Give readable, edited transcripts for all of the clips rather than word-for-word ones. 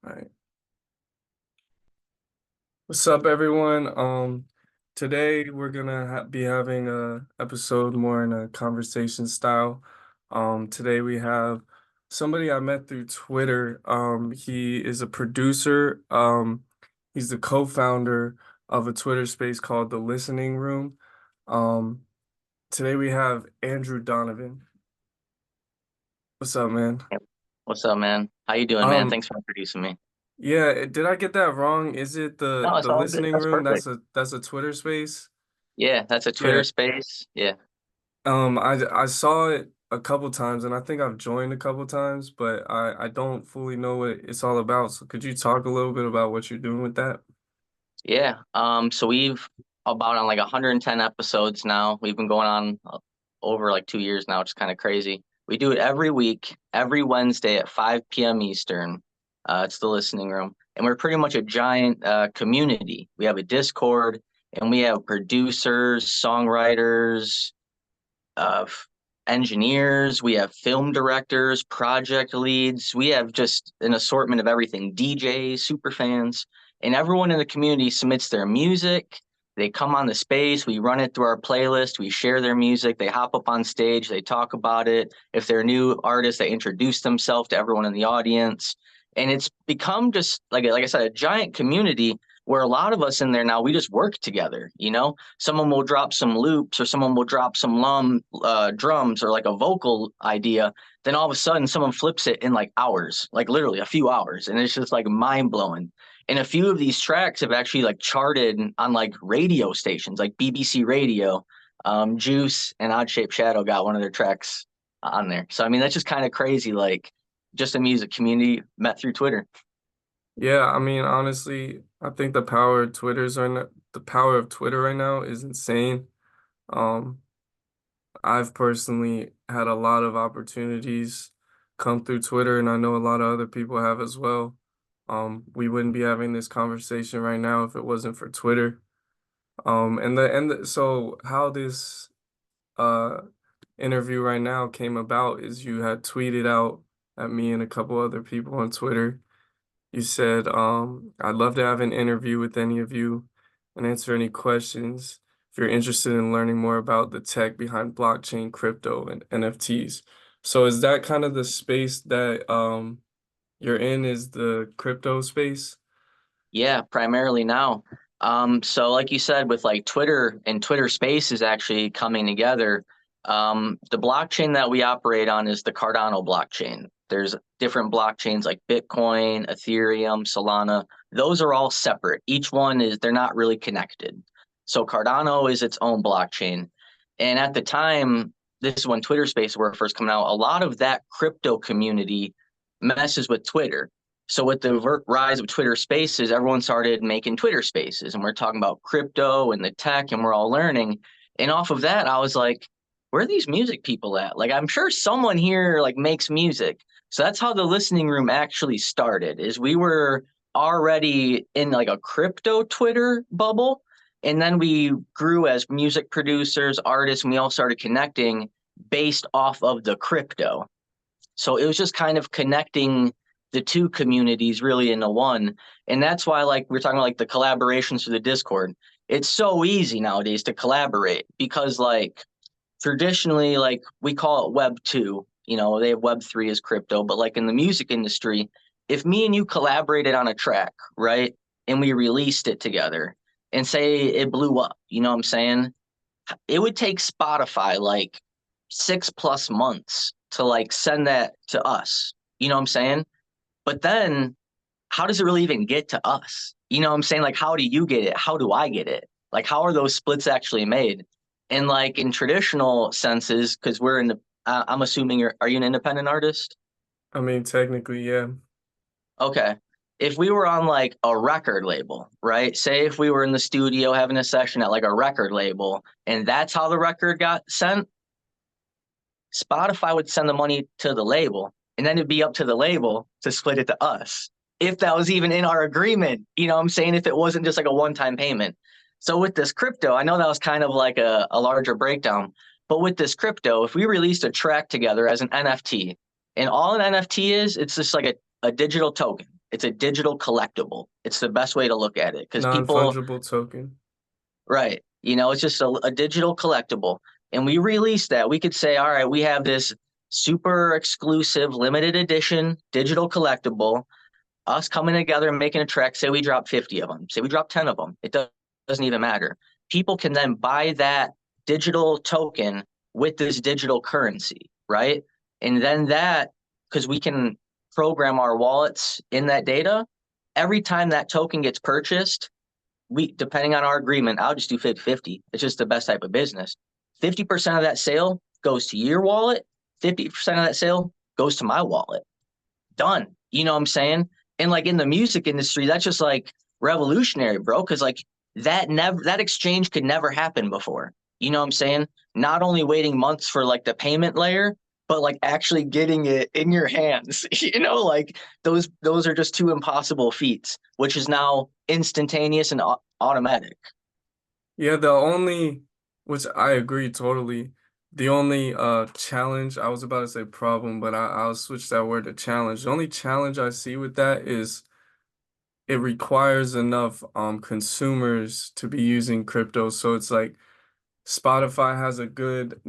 All right. What's up, everyone? Today we're gonna be having a episode more in a conversation style. Today we have somebody I met through Twitter. He is a producer. He's the co-founder of a Twitter space called The Listening Room. Um, Today we have Andrew Donovan. What's up, man? Yep. What's up, man? How you doing, man? Um, Thanks for introducing me. yeah, did I get that wrong? Is it the No, it's the all good. Listening That's Room? perfect. That's a Twitter space. Yeah, that's a Yeah. Twitter space. Yeah. I saw it a couple times and I think I've joined a couple times, but I don't fully know what it's all about. So could you talk a little bit about what you're doing with that? Yeah. So we've about on like 110 episodes now. We've been going on over like 2 years now, which is kind of crazy. We do it every week, every Wednesday at 5 p.m. Eastern. It's the listening room. And we're pretty much a giant community. We have a Discord and we have producers, songwriters, uh, engineers, we have film directors, project leads, we have just an assortment of everything, DJs, super fans, and everyone in the community submits their music. They come on the space, we run it through our playlist, we share their music, they hop up on stage, they talk about it. If they're new artists, they introduce themselves to everyone in the audience. And it's become just like I said, a giant community where a lot of us in there now, we just work together, you know? Someone will drop some loops or someone will drop some drums or like a vocal idea. Then all of a sudden, someone flips it in like hours, like literally a few hours. And it's just like mind blowing. And a few of these tracks have actually like charted on like radio stations, like BBC Radio. Juice and Odd Shaped Shadow got one of their tracks on there. So, I mean, that's just kind of crazy. Like, just a music community met through Twitter. Yeah, I mean, honestly, I think the power of Twitter right now is insane. Um, I've personally had a lot of opportunities come through Twitter, and I know a lot of other people have as well. We wouldn't be having this conversation right now if it wasn't for Twitter. So how this uh interview right now came about is you had tweeted out at me and a couple other people on Twitter. You said, I'd love to have an interview with any of you and answer any questions if you're interested in learning more about the tech behind blockchain, crypto, and NFTs. So is that kind of the space that you're in, is the crypto space? Yeah, primarily now. So like you said, with like Twitter and Twitter Space is actually coming together. The blockchain that we operate on is the Cardano blockchain. There's different blockchains like Bitcoin, Ethereum, Solana. Those are all separate. Each one is they're not really connected. So Cardano is its own blockchain. And at the time, this is when Twitter Spaces were first coming out, a lot of that crypto community messes with Twitter. So with the rise of Twitter Spaces, everyone started making Twitter Spaces, and we're talking about crypto and the tech, and we're all learning. And off of that, I was like, where are these music people at? Like, I'm sure someone here like makes music. So that's how the listening room actually started. Is we were already in like a crypto Twitter bubble, and then we grew as music producers, artists, and we all started connecting based off of the crypto. So it was just kind of connecting the two communities really into one. And that's why like we're talking about like the collaborations through the Discord. It's so easy nowadays to collaborate because like traditionally like we call it web 2, you know, they have web 3 as crypto, but like in the music industry, if me and you collaborated on a track, right? And we released it together and say it blew up, you know what I'm saying? It would take Spotify like 6+ months to like send that to us. You know what I'm saying? But then how does it really even get to us? You know what I'm saying? Like, how do you get it? How do I get it? Like, how are those splits actually made? And like in traditional senses, because we're in the, I'm assuming are you an independent artist? I mean, technically, yeah. Okay. If we were on like a record label, right? Say if we were in the studio having a session at like a record label and that's how the record got sent, Spotify would send the money to the label, and then it'd be up to the label to split it to us. If that was even in our agreement, you know what I'm saying? If it wasn't just like a one-time payment. So with this crypto, I know that was kind of like a larger breakdown, but with this crypto, if we released a track together as an NFT, and all an NFT is, it's just like a digital token. It's a digital collectible. It's the best way to look at it because people, Non-fungible token. right, it's just a digital collectible. And we release that. We could say, all right, we have this super exclusive limited edition digital collectible, us coming together and making a track. Say we drop 50 of them, say we drop 10 of them. Doesn't even matter. People can then buy that digital token with this digital currency, right? And then because we can program our wallets in that data, every time that token gets purchased, depending on our agreement, I'll just do 50-50. It's just the best type of business. 50% of that sale goes to your wallet, 50% of that sale goes to my wallet. Done. You know what I'm saying? And like in the music industry, that's just like revolutionary, bro. Cause like that exchange could never happen before. You know what I'm saying? Not only waiting months for like the payment layer, but like actually getting it in your hands. Like those are just two impossible feats, which is now instantaneous and automatic. Yeah, which I agree totally. The only challenge, I was about to say problem, but I'll switch that word to challenge. The only challenge I see with that is it requires enough consumers to be using crypto. So it's like Spotify has a good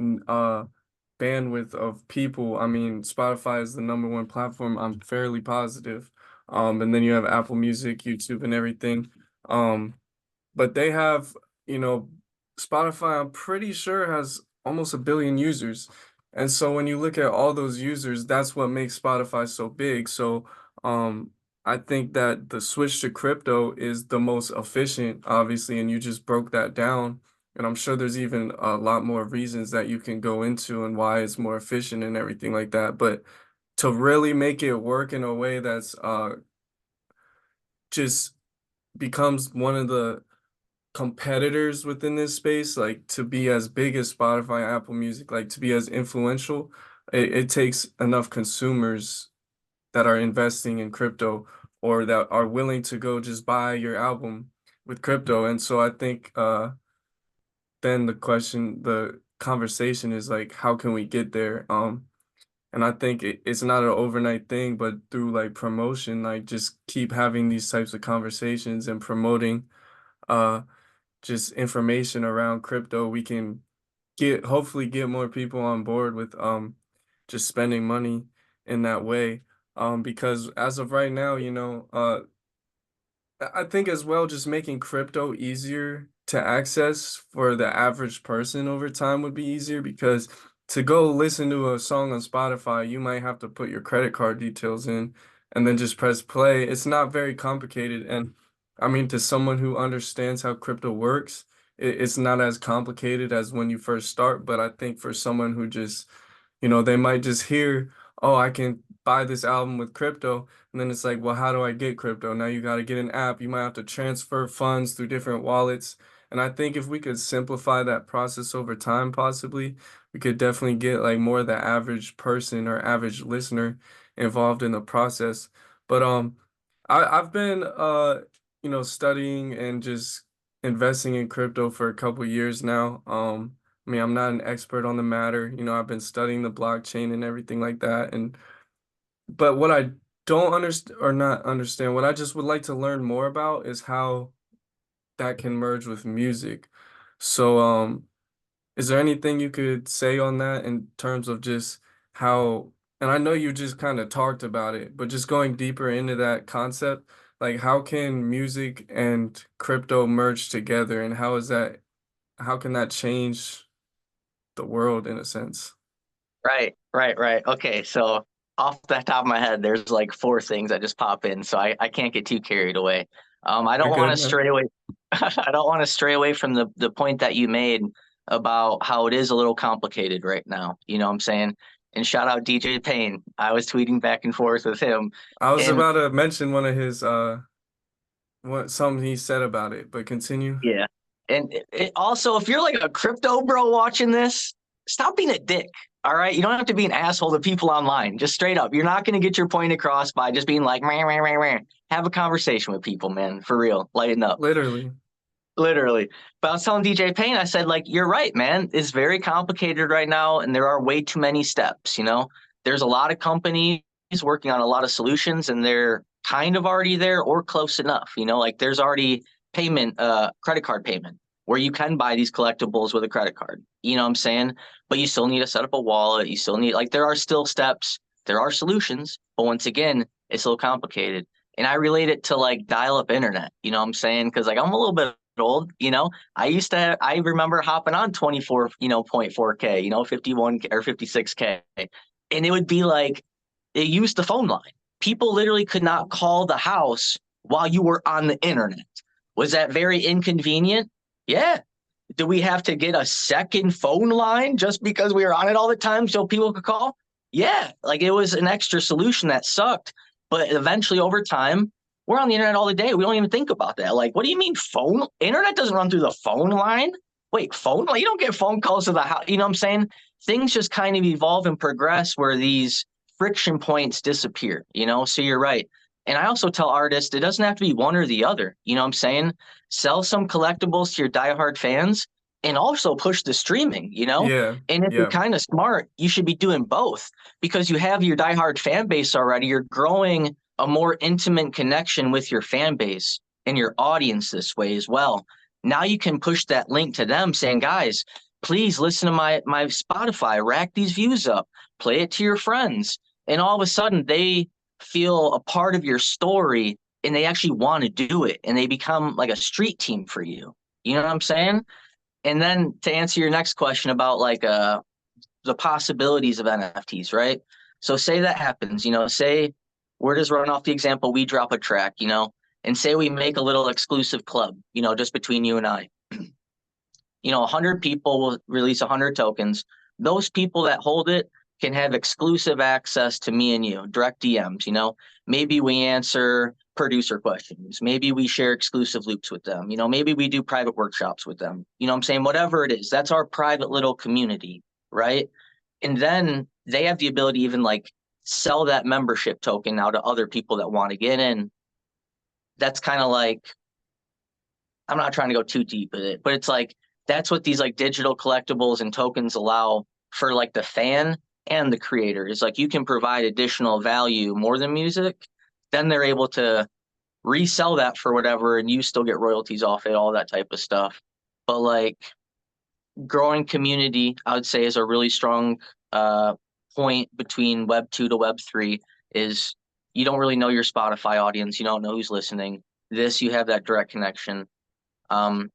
bandwidth of people. I mean, Spotify is the number one platform, I'm fairly positive. And then you have Apple Music, YouTube, and everything. Um, but they have, you know, Spotify, I'm pretty sure has almost a billion users. And so when you look at all those users, that's what makes Spotify so big. So I think that the switch to crypto is the most efficient, obviously, and you just broke that down. And I'm sure there's even a lot more reasons that you can go into and why it's more efficient and everything like that. But to really make it work in a way that's just becomes one of the competitors within this space, like to be as big as Spotify, Apple Music, like to be as influential, it takes enough consumers that are investing in crypto or that are willing to go just buy your album with crypto. And so I think then the conversation is like, how can we get there? And I think it's not an overnight thing, but through like promotion, like just keep having these types of conversations and promoting uh just information around crypto, we can hopefully get more people on board with just spending money in that way. Because as of right now, I think as well, just making crypto easier to access for the average person over time would be easier because to go listen to a song on Spotify, you might have to put your credit card details in and then just press play. It's not very complicated. And I mean, to someone who understands how crypto works, it's not as complicated as when you first start. But I think for someone who just, they might just hear, oh, I can buy this album with crypto. And then it's like, well, how do I get crypto? Now you got to get an app. You might have to transfer funds through different wallets. And I think if we could simplify that process over time, possibly, we could definitely get like more of the average person or average listener involved in the process. But I've been studying and just investing in crypto for a couple years now. I mean, I'm not an expert on the matter. I've been studying the blockchain and everything like that. But what I don't understand or not understand, what I just would like to learn more about is how that can merge with music. So, is there anything you could say on that in terms of just how, and I know you just kind of talked about it, but just going deeper into that concept, like how can music and crypto merge together and how can that change the world in a sense? Right. Okay, so off the top of my head, there's like four things that just pop in, so I can't get too carried away. I You're don't want good, to man. stray away. I don't want to stray away from the point that you made about how it is a little complicated right now. You know what I'm saying? And shout out DJ Payne. I was tweeting back and forth with him, I was and about to mention one of his what something he said about it, but continue. yeah. And also, if you're like a crypto bro watching this, stop being a dick. All right. You don't have to be an asshole to people online. Just straight up. You're not going to get your point across by just being like, meh, meh, meh, meh. Have a conversation with people, man. For real. Lighten up. Literally. Literally. But I was telling DJ Payne, I said, like, you're right, man. It's very complicated right now, and there are way too many steps. There's a lot of companies working on a lot of solutions, and they're kind of already there or close enough. Like there's already payment, credit card payment where you can buy these collectibles with a credit card. You know what I'm saying? But you still need to set up a wallet. You still need, like, there are still steps, there are solutions, but once again, it's a little complicated. And I relate it to like dial-up internet. You know what I'm saying? Because like I'm a little bit old. I remember hopping on 24, 0.4K, 51K or 56K, and it would be like it used the phone line. People literally could not call the house while you were on the internet. Was that very inconvenient? Yeah. Do we have to get a second phone line just because we were on it all the time so people could call? Yeah. Like it was an extra solution that sucked. But eventually over time, we're on the internet all the day. We don't even think about that. Like, what do you mean phone? Internet doesn't run through the phone line. Wait, phone? Like, you don't get phone calls to the house. You know what I'm saying? Things just kind of evolve and progress where these friction points disappear, So you're right. And I also tell artists it doesn't have to be one or the other. You know what I'm saying? Sell some collectibles to your diehard fans and also push the streaming, Yeah, And if you're yeah, kind of smart, you should be doing both because you have your diehard fan base already. You're growing a more intimate connection with your fan base and your audience this way as well. Now you can push that link to them saying, guys, please listen to my Spotify, rack these views up, play it to your friends. And all of a sudden they feel a part of your story and they actually want to do it and they become like a street team for you. You know what I'm saying? And then to answer your next question about like the possibilities of NFTs, right? So say that happens, say we're just running off the example, we drop a track, and say we make a little exclusive club, just between you and I. 100 people will release 100 tokens. Those people that hold it can have exclusive access to me and you, direct DMs. Maybe we answer producer questions. Maybe we share exclusive loops with them. Maybe we do private workshops with them. You know what I'm saying? Whatever it is, that's our private little community, right? And then they have the ability to even like sell that membership token now to other people that want to get in. That's kind of like, I'm not trying to go too deep with it, but it's like that's what these like digital collectibles and tokens allow for like the fan and the creator. Is like you can provide additional value more than music, then they're able to resell that for whatever and you still get royalties off it, all that type of stuff. But like growing community, I would say, is a really strong point between Web 2 to Web 3 is you don't really know your Spotify audience. You don't know who's listening. This, you have that direct connection. Um,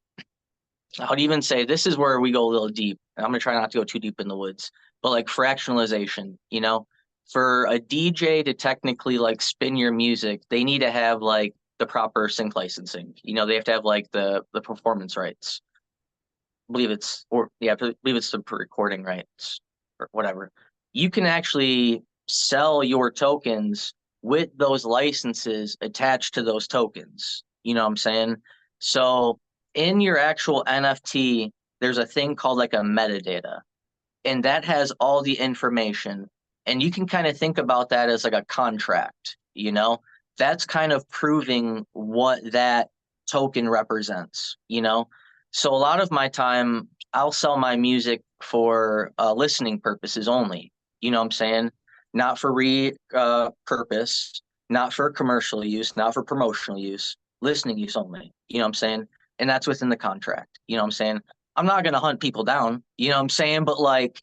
I would even say this is where we go a little deep. I'm going to try not to go too deep in the woods, but like fractionalization, for a DJ to technically like spin your music, they need to have like the proper sync licensing. They have to have like the performance rights. I believe it's the recording rights or whatever. You can actually sell your tokens with those licenses attached to those tokens. You know what I'm saying? So in your actual NFT, there's a thing called like a metadata, and that has all the information. And you can kind of think about that as like a contract. That's kind of proving what that token represents. So a lot of my time, I'll sell my music for listening purposes only. You know what I'm saying? Not for purpose, not for commercial use, not for promotional use, listening use only. You know what I'm saying? And that's within the contract. You know what I'm saying? I'm not going to hunt people down. You know what I'm saying? But like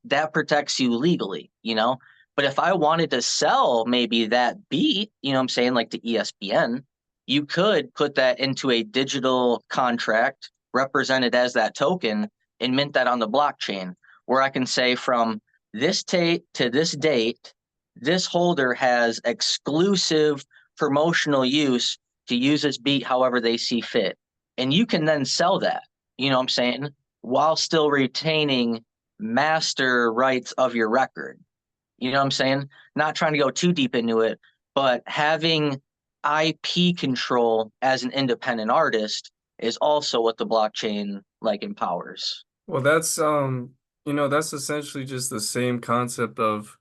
that protects you legally. But if I wanted to sell maybe that beat, you know what I'm saying, like to ESPN, you could put that into a digital contract represented as that token and mint that on the blockchain where I can say from this date to this date, this holder has exclusive promotional use to use this beat however they see fit. And you can then sell that, you know what I'm saying, while still retaining master rights of your record. You know what I'm saying? Not trying to go too deep into it, but having IP control as an independent artist is also what the blockchain like empowers. well, that's essentially just the same concept of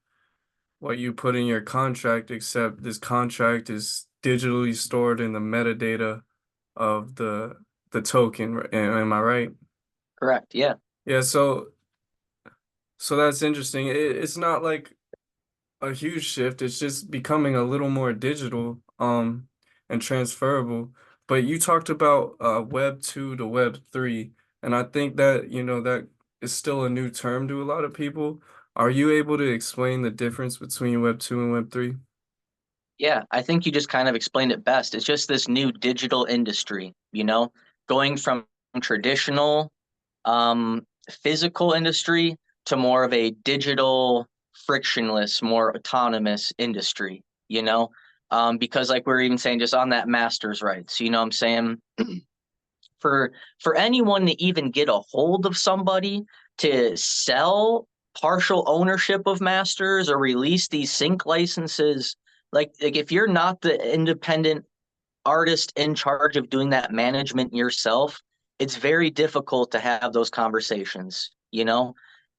what you put in your contract, except this contract is digitally stored in the metadata of the token. Am I right? Correct. Yeah. Yeah, so that's interesting. It's not like a huge shift. It's just becoming a little more digital. um and transferable. But you talked about Web 2 to Web 3, and I think that, that is still a new term to a lot of people. Are you able to explain the difference between Web 2 and Web 3? Yeah, I think you just kind of explained it best. It's just this new digital industry, going from traditional physical industry to more of a digital, frictionless, more autonomous industry, because like we were even saying, just on that master's rights, what I'm saying? For for anyone to even get a hold of somebody to sell partial ownership of masters or release these sync licenses, like if you're not the independent artist in charge of doing that management yourself, it's very difficult to have those conversations.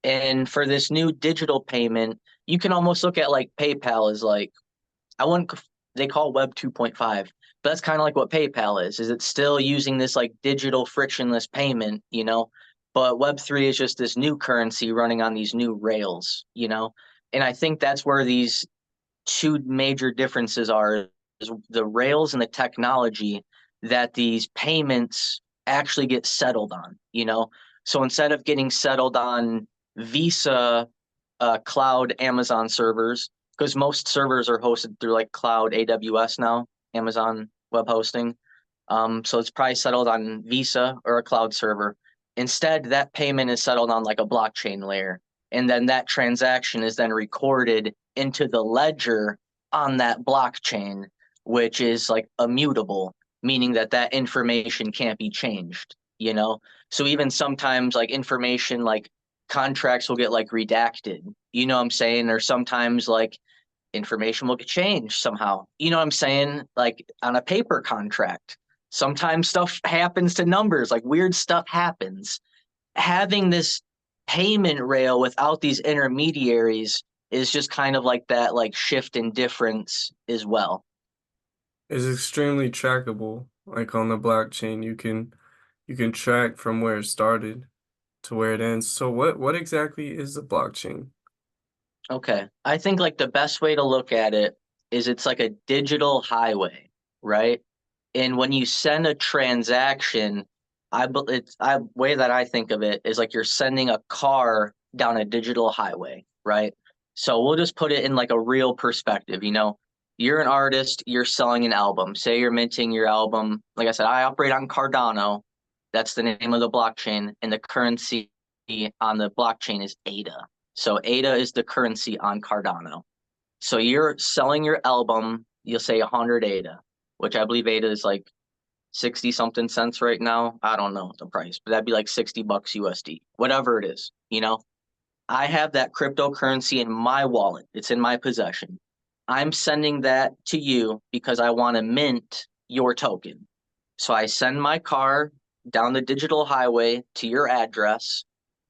And for this new digital payment, you can almost look at like PayPal as like, I wouldn't, they call Web 2.5, but that's kind of like what PayPal is it's still using this like digital frictionless payment. But Web 3 is just this new currency running on these new rails. And I think that's where these two major differences are is the rails and the technology that these payments actually get settled on. So instead of getting settled on Visa cloud Amazon servers, because most servers are hosted through like cloud AWS now, Amazon web hosting. So it's probably settled on Visa or a cloud server. Instead, that payment is settled on like a blockchain layer. And then that transaction is then recorded into the ledger on that blockchain, which is like immutable, meaning that that information can't be changed. So even sometimes like information like contracts will get like redacted, you know what I'm saying? Or sometimes like information will get changed somehow. You know what I'm saying? Like on a paper contract, sometimes stuff happens to numbers, like weird stuff happens. Having this payment rail without these intermediaries is just kind of like that, like shift in difference as well. It's extremely trackable. Like on the blockchain, you can track from where it started to where it ends. So what exactly is the blockchain? Okay. I think like the best way to look at it is it's like a digital highway, right? And when you send a transaction, it's I way that I think of it is like you're sending a car down a digital highway, right? So we'll just put it in like a real perspective. You're an artist, you're selling an album. Say you're minting your album. Like I said, I operate on Cardano. That's the name of the blockchain, and the currency on the blockchain is ADA. So ADA is the currency on Cardano. So you're selling your album, you'll say 100 ADA, which I believe ADA is like 60 something cents right now. I don't know the price, but that'd be like 60 bucks USD, whatever it is. I have that cryptocurrency in my wallet. It's in my possession. I'm sending that to you because I want to mint your token. So I send my car down the digital highway to your address.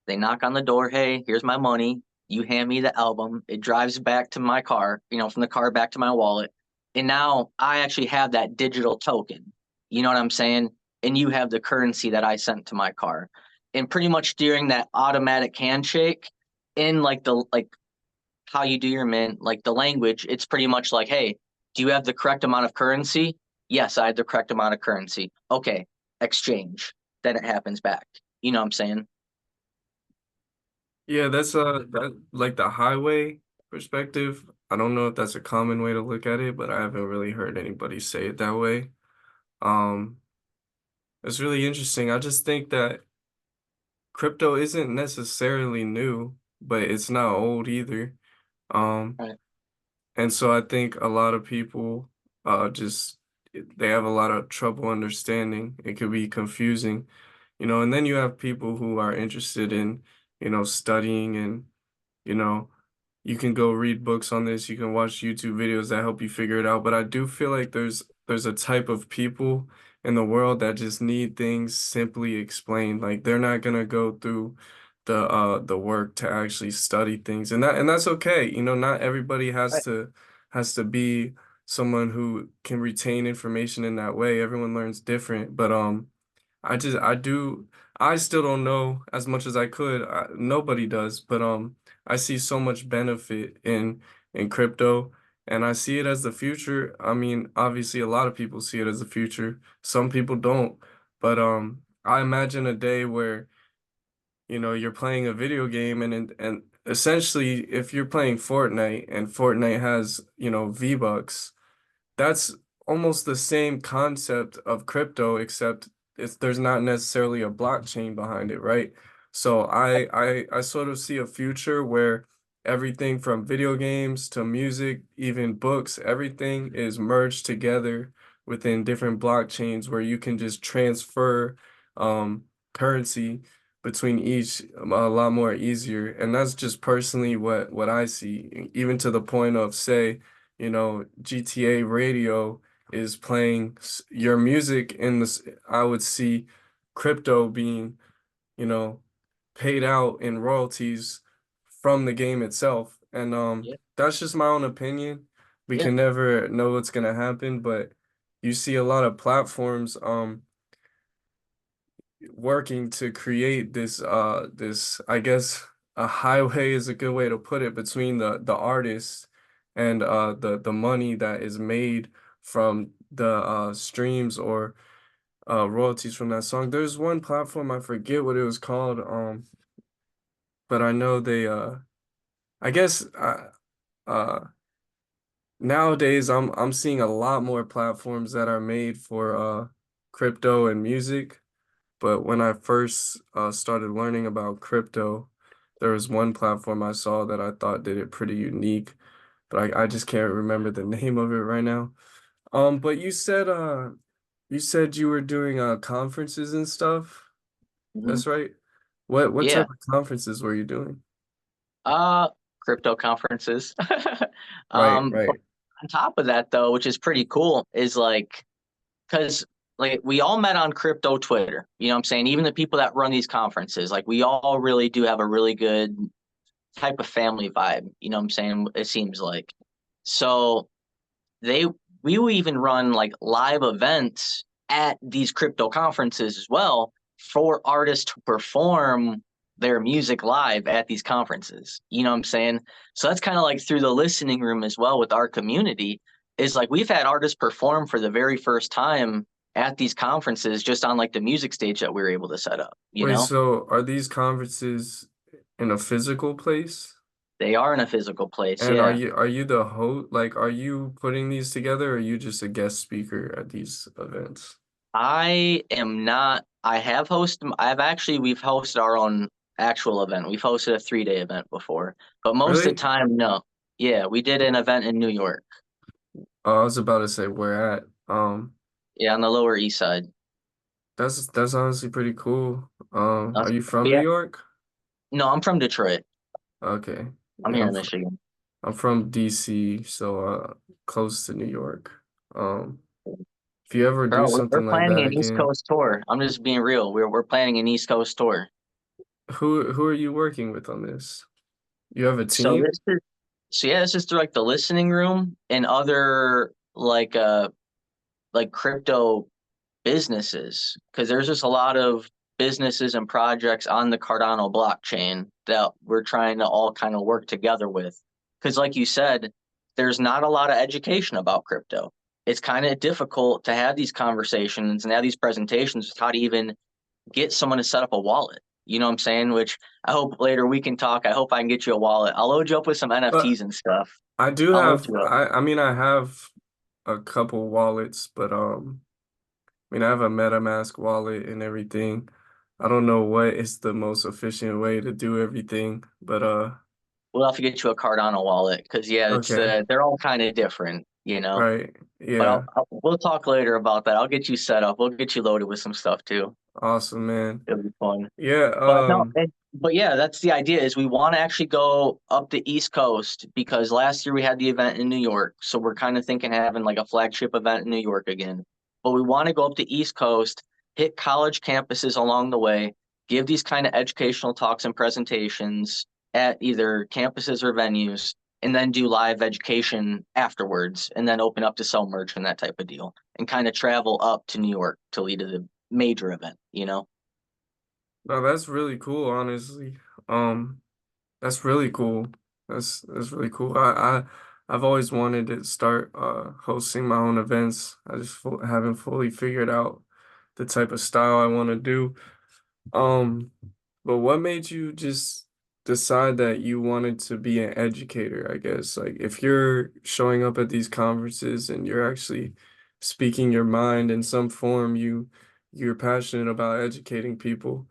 They knock on the door. Hey, here's my money. You hand me the album. It drives back to my car, from the car back to my wallet. And now I actually have that digital token. You know what I'm saying? And you have the currency that I sent to my car. And pretty much during that automatic handshake, in like how you do your mint, like the language, it's pretty much like, hey, do you have the correct amount of currency? Yes, I have the correct amount of currency. Okay, exchange. Then it happens back. You know what I'm saying? Yeah, that's that like the highway perspective. I don't know if that's a common way to look at it, but I haven't really heard anybody say it that way. Um, it's really interesting. I just think that crypto isn't necessarily new, but it's not old either. Um, Right. and so I think a lot of people just they have a lot of trouble understanding. It could be confusing, and then you have people who are interested in, studying and you know, you can go read books on this, you can watch YouTube videos that help you figure it out. But I do feel like there's a type of people in the world that just need things simply explained. Like they're not gonna go through the work to actually study things. And that's okay. Not everybody Right. has to be someone who can retain information in that way. Everyone learns different. But I still don't know as much as I could. Nobody does, but I see so much benefit in crypto, and I see it as the future. I mean, obviously a lot of people see it as the future. Some people don't. But I imagine a day where, you're playing a video game and essentially if you're playing Fortnite and Fortnite has, V-Bucks, that's almost the same concept of crypto, except there's not necessarily a blockchain behind it, right? So I sort of see a future where everything from video games to music, even books, everything is merged together within different blockchains where you can just transfer currency between each a lot more easier. And that's just personally what I see, even to the point of, say, GTA radio is playing your music in this. I would see crypto being, you know, paid out in royalties from the game itself. And Yeah. that's just my own opinion. We Yeah. can never know what's gonna happen, but you see a lot of platforms working to create this, I guess, a highway is a good way to put it, between the artist and the money that is made from the streams or royalties from that song. There's one platform, I forget what it was called, but I know they I guess uh nowadays I'm seeing a lot more platforms that are made for crypto and music. But when I first started learning about crypto, there was one platform I saw that I thought did it pretty unique, but I just can't remember the name of it right now. But you said you were doing conferences and stuff. Hmm. That's right. What Yeah. type of conferences were you doing? Uh, Crypto conferences. Right, But right. on top of that, though, which is pretty cool, is like, because like we all met on crypto Twitter. You know what I'm saying? Even the people that run these conferences, like we all really do have a really good type of family vibe. You know what I'm saying? It seems like. So they we will even run like live events at these crypto conferences as well for artists to perform their music live at these conferences. You know what I'm saying? So that's kind of like through the listening room as well with our community, is like we've had artists perform for the very first time at these conferences just on like the music stage that we were able to set up, you Wait, know? so are these conferences in a physical place? They are in a physical place, And are yeah. you the host? Like, are you putting these together, or are you just a guest speaker at these events? I am not. We've hosted our own actual event. We've hosted a 3-day event before, but most of the Really? time, no. Yeah, we did an event in New York. Oh, I was about to say where at. Yeah, on the Lower East Side. That's honestly pretty cool. Are Us- you from New Yeah, York? no, I'm from Detroit. Okay. I'm Yeah, here in Michigan. I'm from DC, so close to New York. Um, if you ever do Bro, we're something like planning that an East again, Coast tour. I'm just being real. We're planning an East Coast tour. who are you working with on this? You have a So team? this is so yeah, this is through like the listening room and other like crypto businesses, because there's just a lot of businesses and projects on the Cardano blockchain that we're trying to all kind of work together with. Because, like you said, there's not a lot of education about crypto. It's kind of difficult to have these conversations and have these presentations with how to even get someone to set up a wallet. You know what I'm saying? Which I hope later we can talk. I hope I can get you a wallet. I'll load you up with some But NFTs and stuff. I do I'll load have you up. I mean I have a couple wallets, but I mean I have a MetaMask wallet and everything. I don't know what is the most efficient way to do everything, but We'll have to get you a Cardano wallet because yeah, okay. they're all kind of different, you know. Right. But Yeah. we'll talk later about that. I'll get you set up. We'll get you loaded with some stuff too. Awesome, man. It'll be fun. Yeah, But no, but yeah, that's the idea is we want to actually go up the East Coast because last year we had the event in New York. So we're kind of thinking having like a flagship event in New York again. But we want to go up the East Coast, hit college campuses along the way, give these kind of educational talks and presentations at either campuses or venues, and then do live education afterwards, and then open up to sell merch and that type of deal, and kind of travel up to New York to lead to the major event, you know? no, that's really cool, honestly. Um, that's really cool. That's really cool. I've always wanted to start hosting my own events. I just haven't fully figured out the type of style I want to do. Um, but what made you just decide that you wanted to be an educator, I guess? Like if you're showing up at these conferences and you're actually speaking your mind in some form, you're passionate about educating people.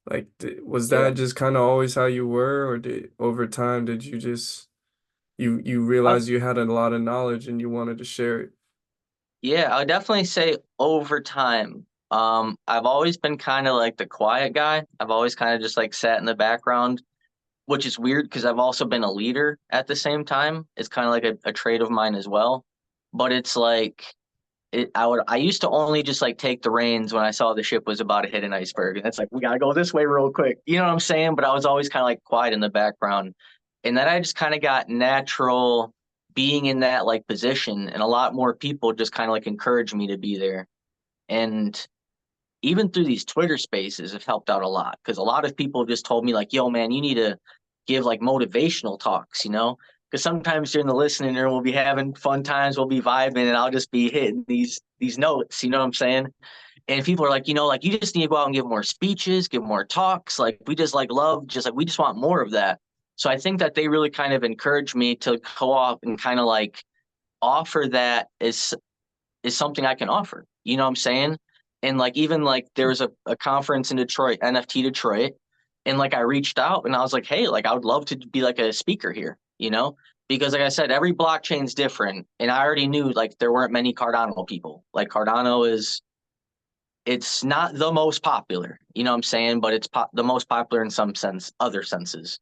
Like was Yeah. that just kind of always how you were, or did over time did you just you Uh, realized you had a lot of knowledge and you wanted to share it? yeah, I would definitely say over time. I've always been kind of like the quiet guy. I've always kind of just like sat in the background, which is weird because I've also been a leader at the same time. It's kind of like a trait of mine as well. But it's like I used to only just like take the reins when I saw the ship was about to hit an iceberg. And it's like, we gotta go this way real quick. You know what I'm saying? But I was always kind of like quiet in the background. And then I just kind of got natural being in that like position. And a lot more people just kind of like encouraged me to be there. And even through these Twitter spaces have helped out a lot because a lot of people just told me like, yo, man, you need to give like motivational talks, you know? Because sometimes during the listening room, we'll be having fun times, we'll be vibing, and I'll just be hitting these notes, you know what I'm saying? And people are like, like you just need to go out and give more speeches, give more talks. Like we just like love, just like we just want more of that. So I think that they really kind of encouraged me to go off and kind of like offer that is something I can offer. You know what I'm saying? And like even like there was a conference in Detroit, NFT Detroit, and like I reached out and I was like, hey, like I would love to be like a speaker here, you know? Because like I said, every blockchain's different. And I already knew like there weren't many Cardano people. Like Cardano is it's not the most popular, you know what I'm saying? But it's the most popular in some sense, other senses.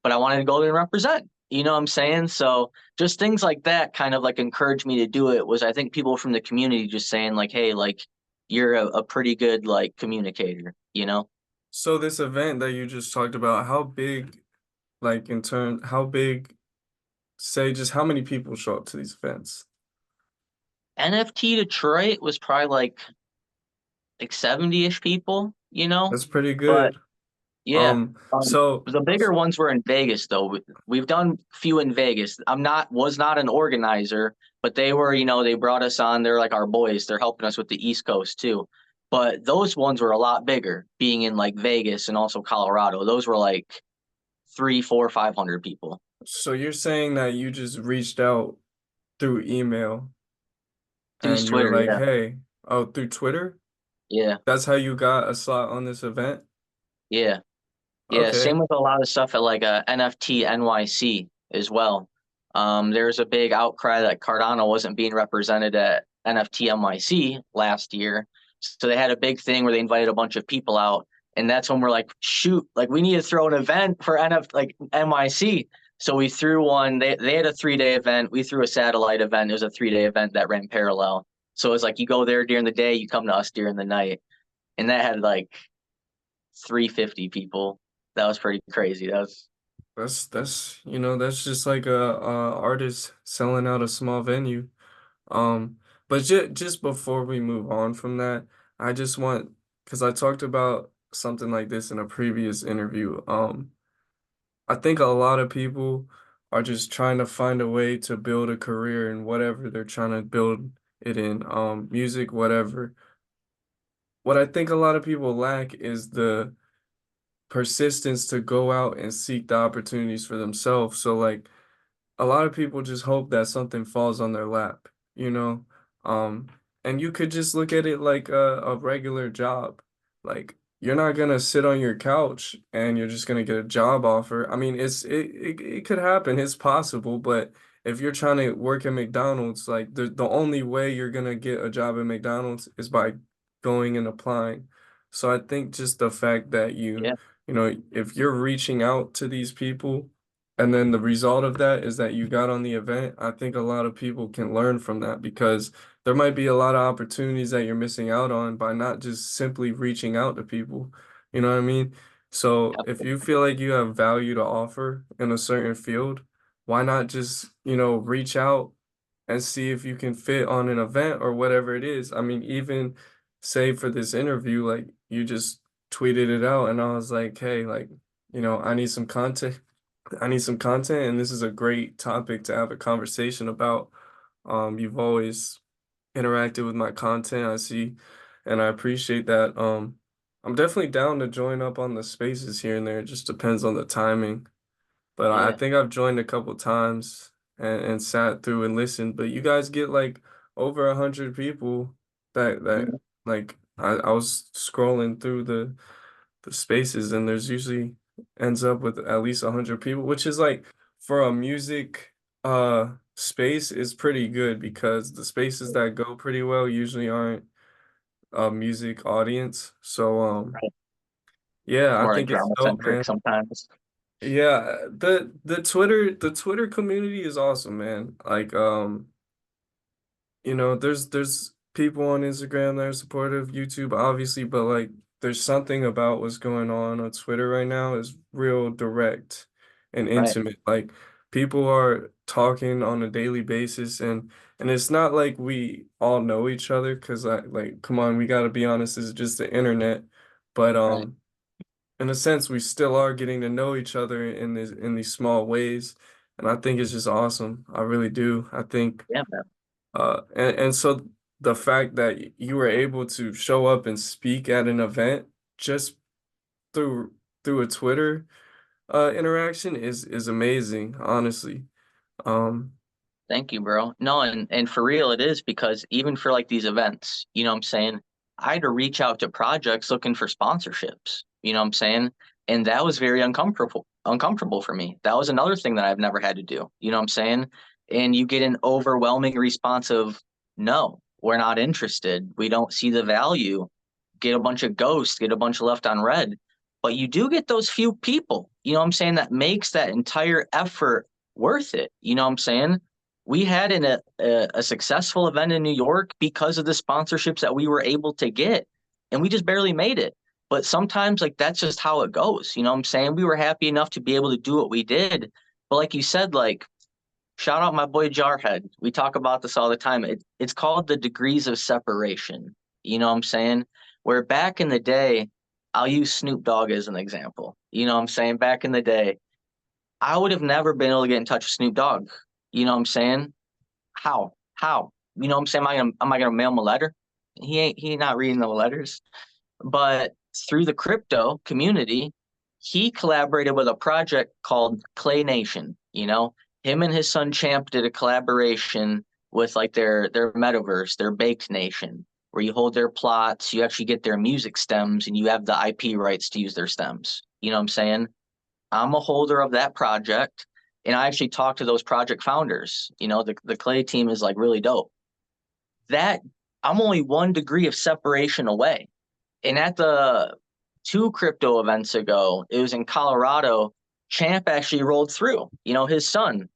But I wanted to go there and represent, you know what I'm saying? So just things like that kind of like encouraged me to do it was I think people from the community just saying like, hey, like you're a pretty good like communicator, you know? So this event that you just talked about, how big, like in turn, how big, say just how many people show up to these events? NFT Detroit was probably like 70-ish people, you know? That's pretty But good. yeah. Um, so The bigger ones were in Vegas though. We've done few in Vegas. Was not an organizer, but they were, they brought us on. They're like our boys. They're helping us with the East Coast too. But those ones were a lot bigger, being in like Vegas and also Colorado. Those were like three, four, 500 people so you're saying that you just reached out through email through and you were Twitter. like, Yeah, hey, oh, through Twitter? yeah, That's how you got a slot on this event? yeah. Yeah, Okay. same with a lot of stuff at like NFT NYC as well. There's a big outcry that Cardano wasn't being represented at NFT NYC last year. So they had a big thing where they invited a bunch of people out. And that's when we're like, shoot, like we need to throw an event for like NYC. So we threw one, they had a 3-day event. We threw a satellite event. It was a 3-day event that ran parallel. So it was like you go there during the day, you come to us during the night. And that had like 350 people. That was pretty crazy. That was That's just like a artist selling out a small venue. But just before we move on from that, I just want, because I talked about something like this in a previous interview. I think a lot of people are just trying to find a way to build a career in whatever they're trying to build it in, music, whatever. What I think a lot of people lack is the persistence to go out and seek the opportunities for themselves. So like a lot of people just hope that something falls on their lap, you know? Um, and you could just look at it like a regular job. Like you're not gonna sit on your couch and you're just gonna get a job offer. I mean, it could happen, it's possible, but if you're trying to work at McDonald's, like the only way you're gonna get a job at McDonald's is by going and applying. So I think just the fact that yeah, if you're reaching out to these people and then the result of that is that you got on the event. I think a lot of people can learn from that because there might be a lot of opportunities that you're missing out on by not just simply reaching out to people. You know what I mean? So if you feel like you have value to offer in a certain field, why not just, reach out and see if you can fit on an event or whatever it is. I mean, even say for this interview, like you just tweeted it out and I was like, hey, like, I need some content I need some content, and this is a great topic to have a conversation about. You've always interacted with my content, I see, and I appreciate that. I'm definitely down to join up on the spaces here and there. It just depends on the timing. But I Yeah. think I've joined a couple times and sat through and listened. But you guys get like over 100 people that Mhm. like I was scrolling through the spaces, and there's usually ends up with at least 100 people, which is like for a music space is pretty good because the spaces that go pretty well usually aren't a music audience. So Right. It's yeah, I more like think it's drama dope, centric man. sometimes. Yeah, the Twitter community is awesome, man. Like there's people on Instagram that are supportive, YouTube obviously, but like there's something about what's going on Twitter right now is real direct and Right. intimate. Like people are talking on a daily basis, and it's not like we all know each other because like come on, we got to be honest, this is just the internet. But Right. in a sense, we still are getting to know each other in these small ways, and I think it's just awesome. I really do. I think Yeah, man. and so the fact that you were able to show up and speak at an event just through a Twitter interaction is amazing, honestly. Um, Thank you, bro. No, and for real it is because even for like these events, you know what I'm saying? I had to reach out to projects looking for sponsorships. You know what I'm saying? And that was very uncomfortable for me. That was another thing that I've never had to do. You know what I'm saying? And you get an overwhelming response of no, we're not interested. We don't see the value. Get a bunch of ghosts, get a bunch of left on red. But you do get those few people, you know what I'm saying, that makes that entire effort worth it. You know what I'm saying? We had a successful event in New York because of the sponsorships that we were able to get, and we just barely made it. But sometimes, like, that's just how it goes. You know what I'm saying? We were happy enough to be able to do what we did. But like you said, like, shout out my boy Jarhead. We talk about this all the time. It's called the degrees of separation. You know what I'm saying? Where back in the day, I'll use Snoop Dogg as an example. You know what I'm saying? Back in the day, I would have never been able to get in touch with Snoop Dogg. You know what I'm saying? How? How? You know what I'm saying? Am I gonna mail him a letter? He ain't not reading the letters. But through the crypto community, he collaborated with a project called Clay Nation. You know, him and his son Champ did a collaboration with like their metaverse, their Baked Nation, where you hold their plots, you actually get their music stems, and you have the IP rights to use their stems. You know what I'm saying? I'm a holder of that project, and I actually talked to those project founders. You know, the Clay team is like really dope. That I'm only 1 degree of separation away. And at the two crypto events ago, it was in Colorado. Champ actually rolled through. You know, his son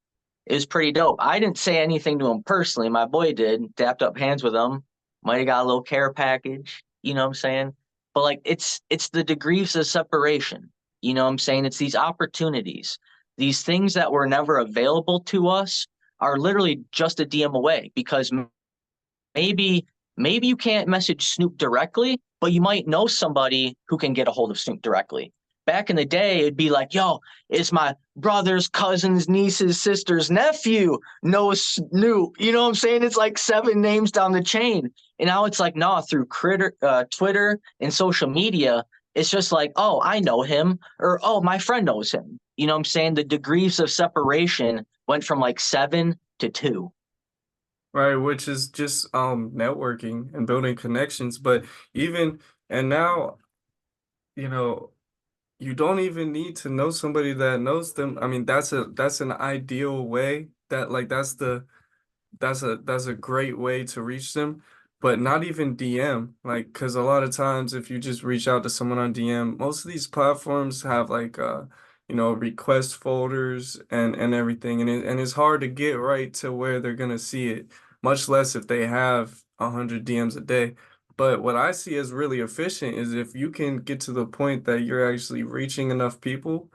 is pretty dope. I didn't say anything to him personally. My boy did, dapped up hands with him. Might have got a little care package. You know what I'm saying? But like it's the degrees of separation. You know what I'm saying? It's these opportunities. These things that were never available to us are literally just a DM away because maybe maybe you can't message Snoop directly, but you might know somebody who can get a hold of Snoop directly. Back in the day, it'd be like, yo, it's my brother's cousin's niece's sister's nephew knows Snoop. You know what I'm saying? It's like 7 names down the chain. And now it's like, no, through Twitter and social media, it's just like, oh, I know him, or oh, my friend knows him. You know what I'm saying? The degrees of separation went from like 7 to 2. right, which is just networking and building connections. But even and now, you know, you don't even need to know somebody that knows them. I mean, that's an ideal way that like that's a great way to reach them, but not even DM. Like, because a lot of times, if you just reach out to someone on DM, most of these platforms have like request folders and everything, and it's hard to get right to where they're gonna see it, much less if they have 100 DMs a day. But what I see as really efficient is if you can get to the point that you're actually reaching enough people,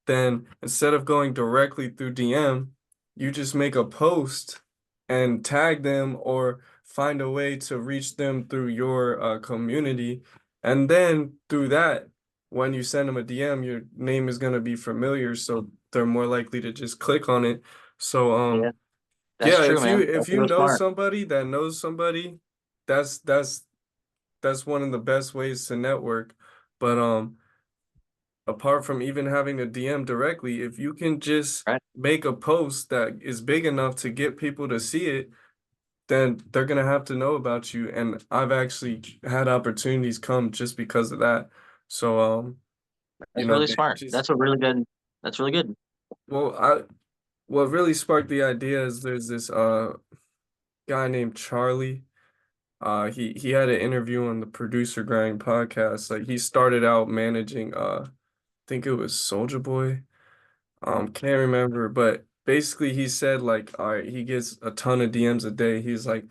then instead of going directly through DM, you just make a post and tag them or find a way to reach them through your community. And then through that, when you send them a DM, your name is going to be familiar. So they're more likely to just click on it. So Yeah, that's yeah, true, man. if That's you real know smart. somebody that knows somebody, that's that's that's one of the best ways to network. But apart from even having a DM directly, if you can just Right. make a post that is big enough to get people to see it, then they're gonna have to know about you. And I've actually had opportunities come just because of that. So That's really they smart. just That's a really good. That's really good. well, I what really sparked the idea is there's this guy named Charlie. He had an interview on the Producer Grind podcast. Like he started out managing I think it was Soldier Boy. Can't remember, but basically he said like, all right, he gets a ton of DMs a day. He's like,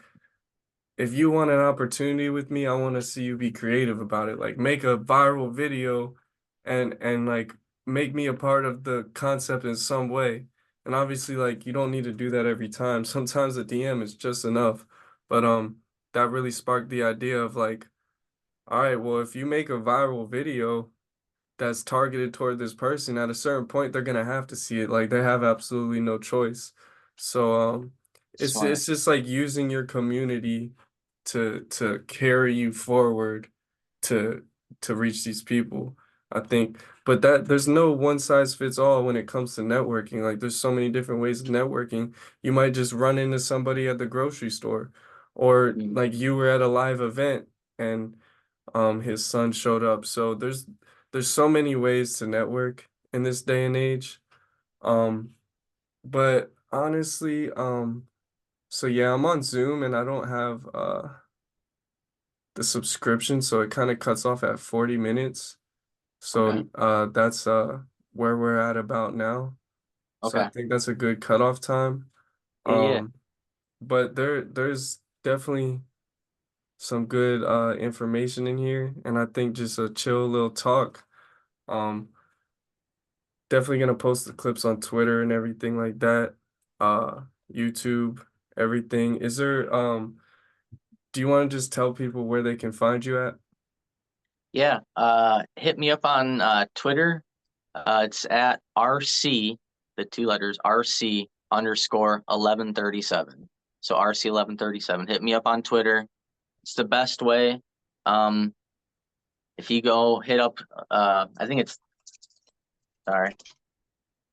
if you want an opportunity with me, I want to see you be creative about it. Like make a viral video and like make me a part of the concept in some way. And obviously like you don't need to do that every time. Sometimes a DM is just enough. But that really sparked the idea of like, all right, well, if you make a viral video that's targeted toward this person, at a certain point they're gonna have to see it. Like they have absolutely no choice. So Smart. it's just like using your community to carry you forward to to reach these people. I think, but that there's no one size fits all when it comes to networking. Like there's so many different ways of networking. You might just run into somebody at the grocery store, or Mm. like you were at a live event and his son showed up. So there's so many ways to network in this day and age. Um, but honestly, so yeah, I'm on Zoom and I don't have the subscription, so it kind of cuts off at 40 minutes. Okay. So that's where we're at about now. So I Okay. think that's a good cutoff time. Yeah. Yeah. Um, but there's definitely some good information in here, and I think just a chill little talk. Um, Definitely gonna post the clips on Twitter and everything like that. YouTube, everything. Is there do you want to just tell people where they can find you at? Yeah. Hit me up on Twitter. It's at RC, the two letters RC underscore 1137. So RC 1137. Hit me up on Twitter. It's the best way. Um, if you go hit up, I think it's sorry.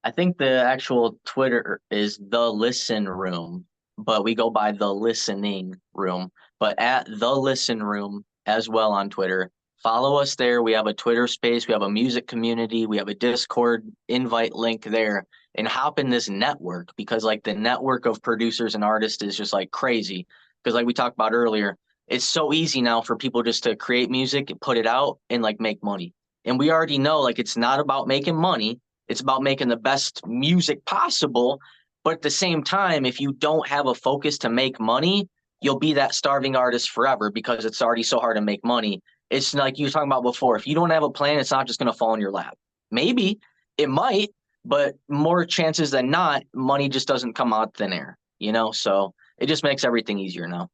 I think the actual Twitter is the listen room, but we go by the listening room. But at the listen room as well on Twitter. Follow us there. We have a Twitter space, we have a music community, we have a Discord invite link there, and hop in this network because like the network of producers and artists is just like crazy. Because like we talked about earlier, it's so easy now for people just to create music, put it out, and like make money. And we already know like it's not about making money, it's about making the best music possible. But at the same time, if you don't have a focus to make money, you'll be that starving artist forever because it's already so hard to make money. It's like you were talking about before. If you don't have a plan, it's not just going to fall in your lap. Maybe it might, but more chances than not, money just doesn't come out thin air, you know? So it just makes everything easier now.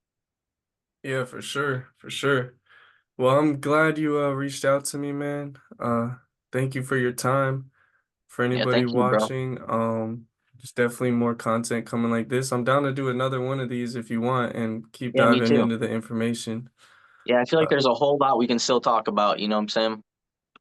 Yeah, for sure, for sure. Well, I'm glad you reached out to me, man. Thank you for your time. For Yeah, anybody thank you, bro. watching, there's definitely more content coming like this. I'm down to do another one of these if you want and keep Yeah, me diving too. into the information. Yeah, I feel like Uh, there's a whole lot we can still talk about, you know what I'm saying?